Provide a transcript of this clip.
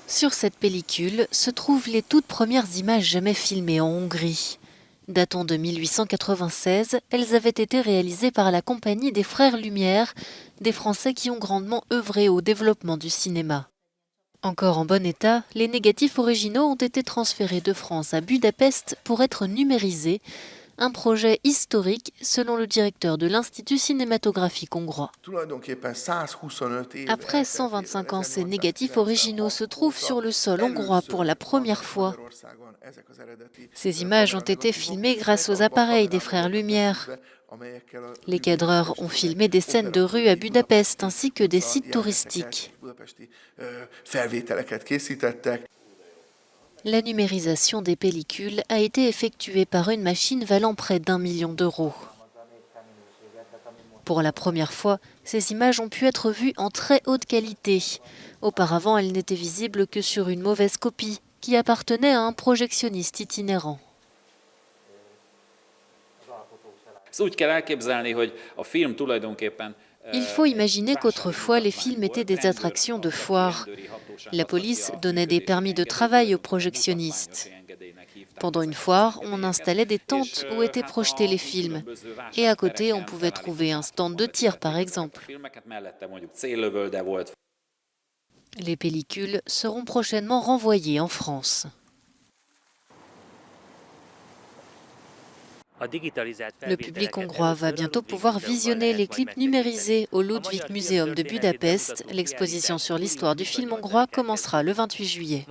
Sur cette pellicule se trouvent les toutes premières images jamais filmées en Hongrie. Datant de 1896, elles avaient été réalisées par la compagnie des Frères Lumière, des Français qui ont grandement œuvré au développement du cinéma. Encore en bon état, les négatifs originaux ont été transférés de France à Budapest pour être numérisés, un projet historique selon le directeur de l'Institut cinématographique hongrois. Après 125 ans, ces négatifs originaux se trouvent sur le sol hongrois pour la première fois. Ces images ont été filmées grâce aux appareils des Frères Lumière. Les cadreurs ont filmé des scènes de rue à Budapest ainsi que des sites touristiques. La numérisation des pellicules a été effectuée par une machine valant près d'1 million d'euros. Pour la première fois, ces images ont pu être vues en très haute qualité. Auparavant, elles n'étaient visibles que sur une mauvaise copie qui appartenait à un projectionniste itinérant. Il faut imaginer qu'autrefois, les films étaient des attractions de foire. La police donnait des permis de travail aux projectionnistes. Pendant une foire, on installait des tentes où étaient projetés les films. Et à côté, on pouvait trouver un stand de tir, par exemple. Les pellicules seront prochainement renvoyées en France. Le public hongrois va bientôt pouvoir visionner les clips numérisés au Ludwig Museum de Budapest. L'exposition sur l'histoire du film hongrois commencera le 28 juillet.